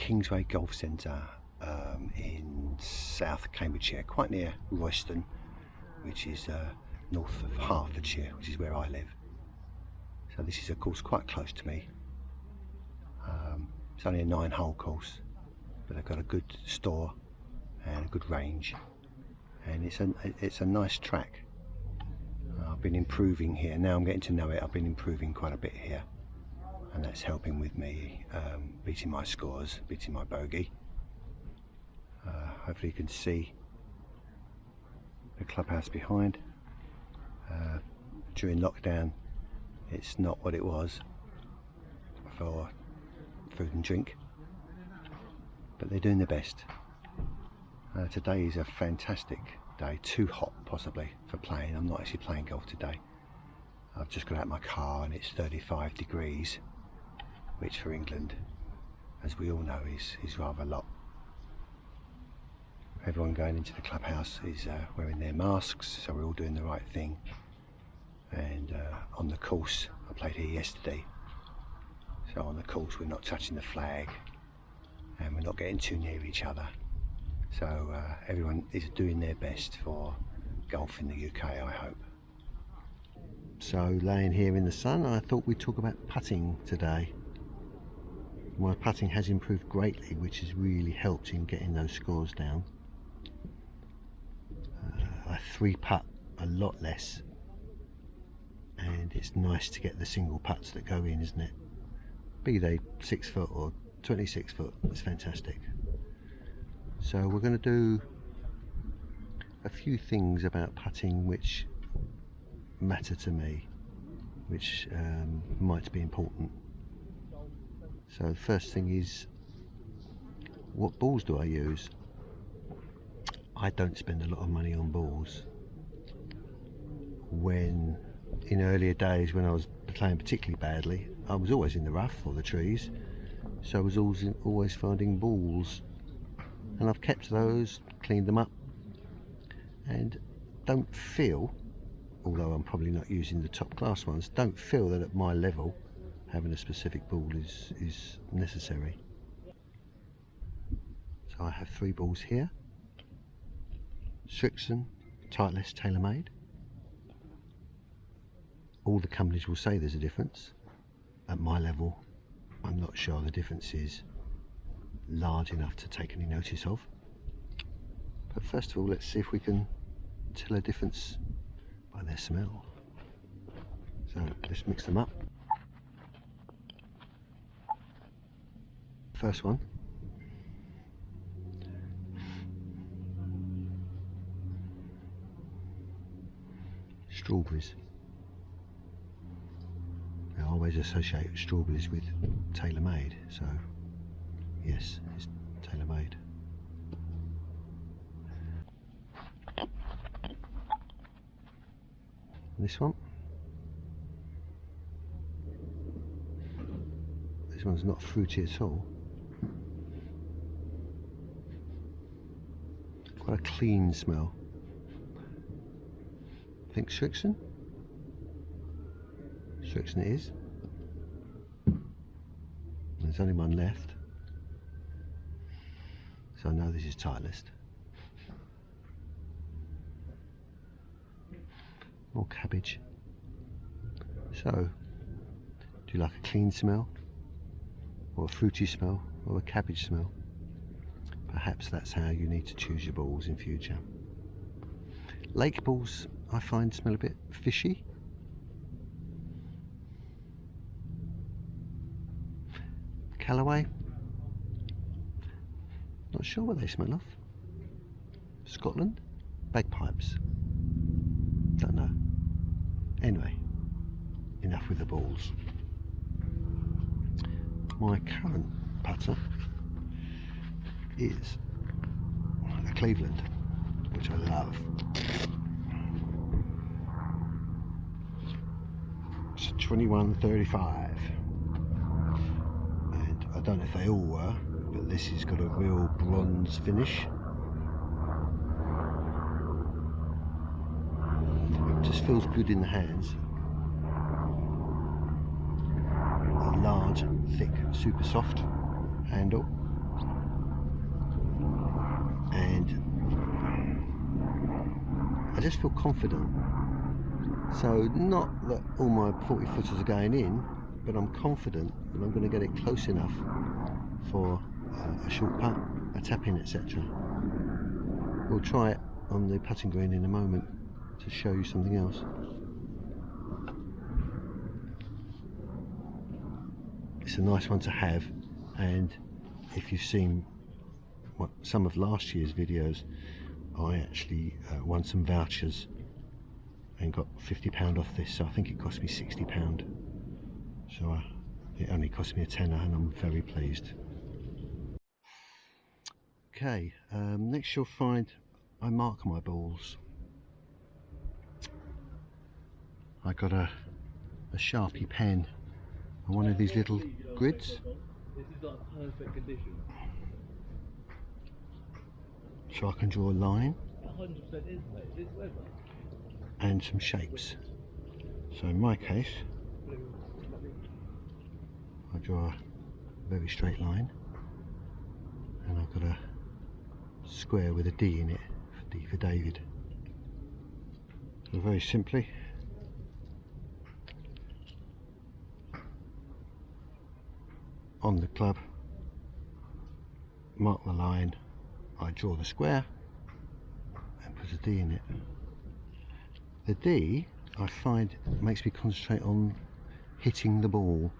Kingsway Golf Centre in South Cambridgeshire, quite near Royston, which is north of Hertfordshire, which is where I live. So this is a course quite close to me. It's only a 9-hole course, but they've got a good store and a good range, and it's a nice track. I've been improving here. Now I'm getting to know it. I've been improving quite a bit here, and that's helping with me beating my scores, beating my bogey. Hopefully you can see the clubhouse behind. During lockdown it's not what it was for food and drink, but they're doing their best. Today is a fantastic day, too hot possibly for playing. I'm not actually playing golf today. I've just got out my car and it's 35 degrees, which for England, as we all know, is rather a lot. Everyone going into the clubhouse is wearing their masks, so we're all doing the right thing. And on the course, I played here yesterday, so on the course we're not touching the flag and we're not getting too near each other. So everyone is doing their best for golf in the UK, I hope. So laying here in the sun, I thought we'd talk about putting today. My putting has improved greatly, which has really helped in getting those scores down. I 3-putt a lot less, and it's nice to get the single putts that go in, isn't it? Be they 6 foot or 26 foot, it's fantastic. So we're going to do a few things about putting which matter to me, which might be important. So the first thing is, what balls do I use? I don't spend a lot of money on balls. When in earlier days when I was playing particularly badly, I was always in the rough or the trees, so I was always finding balls, and I've kept those, cleaned them up, and don't feel, although I'm probably not using the top class ones, don't feel that at my level having a specific ball is necessary. So I have 3 balls here. Strixon, Titleist, TaylorMade. All the companies will say there's a difference. At my level, I'm not sure the difference is large enough to take any notice of. But first of all, let's see if we can tell a difference by their smell. So let's mix them up. First one. Strawberries. I always associate strawberries with TaylorMade, so yes, it's TaylorMade. This one. This one's not fruity at all. Quite a clean smell. I think Strixon. Strixon it is. There's only one left, so I know this is Titleist. More cabbage. So, do you like a clean smell, or a fruity smell, or a cabbage smell? Perhaps that's how you need to choose your balls in future. Lake balls I find smell a bit fishy. Callaway, not sure what they smell of. Scotland, bagpipes, don't know. Anyway, enough with the balls. My current putter is a Cleveland, which I love. It's a 2135. I don't know if they all were, but this has got a real bronze finish. It just feels good in the hands. A large, thick, super soft handle. just feel confident. So not that all my 40 footers are going in, but I'm confident that I'm going to get it close enough for a short putt, a tap in, etc. We'll try it on the putting green in a moment to show you something else. It's a nice one to have, and if you've seen some of last year's videos, I actually won some vouchers and got £50 off this, so I think it cost me £60. So it only cost me a tenner, and I'm very pleased. Okay, next you'll find I mark my balls. I got a Sharpie pen and one of these little grids. This is like perfect condition. So I can draw a line 100% is, mate. This weather. and some shapes. So in my case, I draw a very straight line, and I've got a square with a D in it, D for David. So very simply, on the club, mark the line, I draw the square and put a D in it. The D, I find, makes me concentrate on hitting the ball.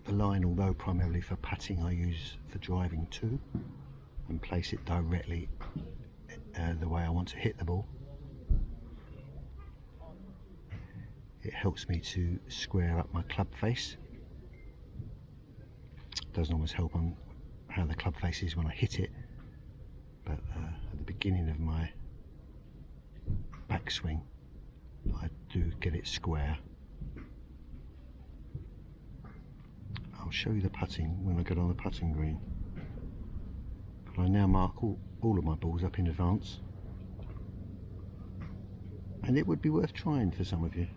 The line, although primarily for putting, I use for driving too, and place it directly the way I want to hit the ball. It helps me to square up my club face. Doesn't always help on how the club face is when I hit it, but at the beginning of my backswing, I do get it square. I'll show you the putting when I get on the putting green, but I now mark all of my balls up in advance, and it would be worth trying for some of you.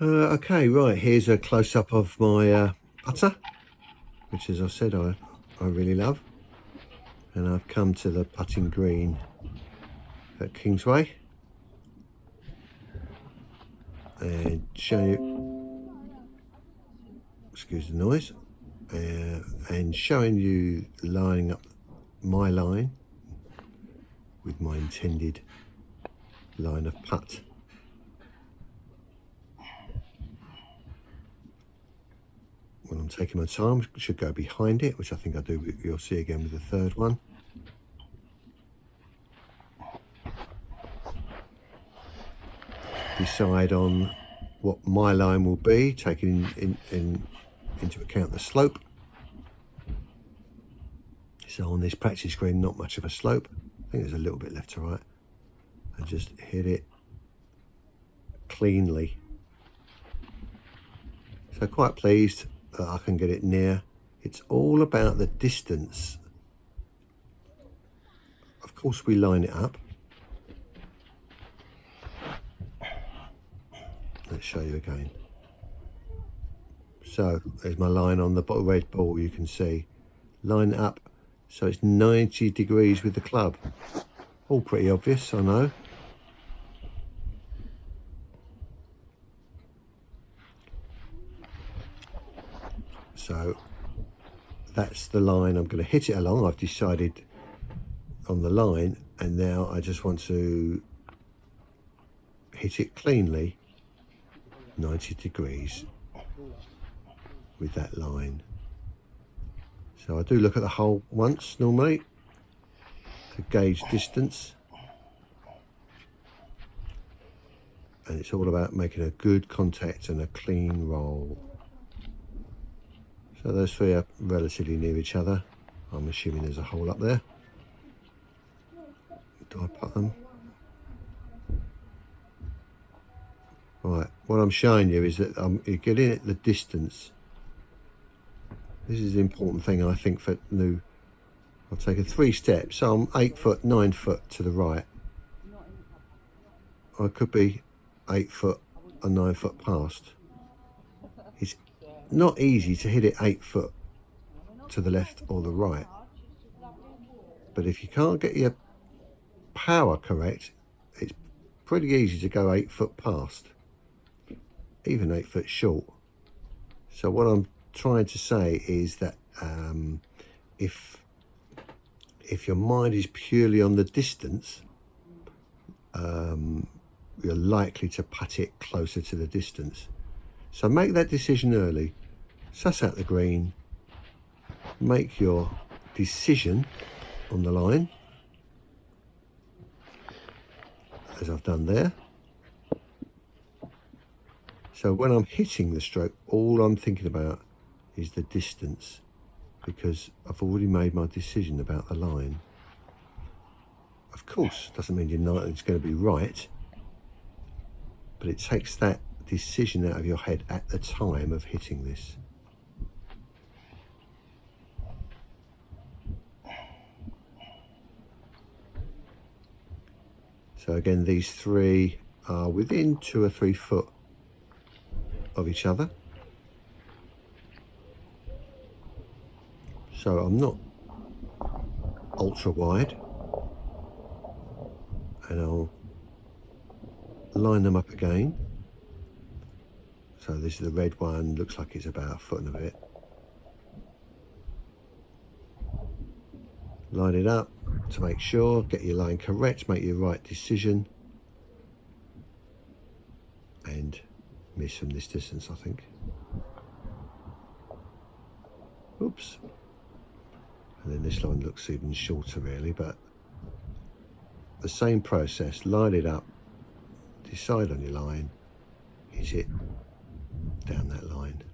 Okay, right, here's a close-up of my putter, which, as I said, I really love. And I've come to the putting green at Kingsway and show you, excuse the noise, and showing you lining up my line with my intended line of putt. When I'm taking my time, I should go behind it, which I think I do. You'll see again with the third one. Decide on what my line will be, taking into account the slope. So on this practice green, not much of a slope. I think there's a little bit left to right. I just hit it cleanly. So quite pleased that I can get it near. It's all about the distance. Of course, we line it up. Let's show you again. So there's my line on the red ball. You can see, line it up so it's 90 degrees with the club. All pretty obvious, I know. So that's the line I'm going to hit it along. I've decided on the line, and now I just want to hit it cleanly 90 degrees with that line. So I do look at the hole once normally to gauge distance, and it's all about making a good contact and a clean roll. So those three are relatively near each other. I'm assuming there's a hole up there. Do I put them? Right, what I'm showing you is that you're getting at the distance. This is the important thing, I think, for new. I'll take a 3 steps, so I'm 8 foot, 9 foot to the right. I could be 8 foot or 9 foot past. It's not easy to hit it 8 foot to the left or the right, But if you can't get your power correct, it's pretty easy to go 8 foot past, even 8 foot short. So what I'm trying to say is that if your mind is purely on the distance, you're likely to putt it closer to the distance. So make that decision early, suss out the green, make your decision on the line, as I've done there. So when I'm hitting the stroke, all I'm thinking about is the distance, because I've already made my decision about the line. Of course, doesn't mean you're not, it's going to be right, but it takes that decision out of your head at the time of hitting this. So again, these three are within 2 or 3 foot of each other. So I'm not ultra wide, and I'll line them up again. So this is the red one, looks like it's about 1 foot and a bit. Line it up to make sure, get your line correct, make your right decision, and miss from this distance, I think. Oops. And then this line looks even shorter really, but the same process, line it up, decide on your line, hit it down that line.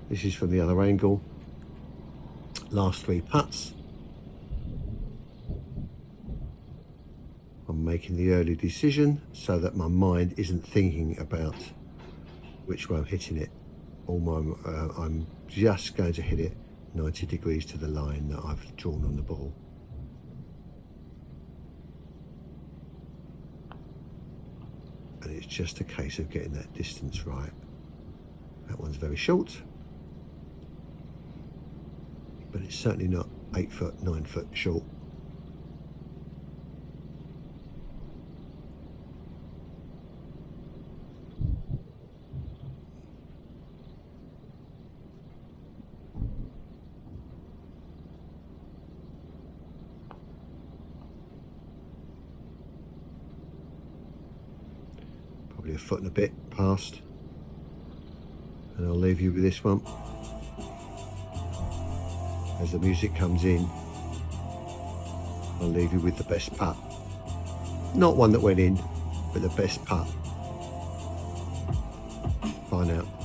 This is from the other angle. Last 3 putts. I'm making the early decision so that my mind isn't thinking about which way I'm hitting it. I'm just going to hit it 90 degrees to the line that I've drawn on the ball. And it's just a case of getting that distance right. That one's very short, but it's certainly not 8 foot, 9 foot short. Probably 1 foot and a bit past. And I'll leave you with this one. As the music comes in, I'll leave you with the best putt. Not one that went in, but the best putt. Bye now.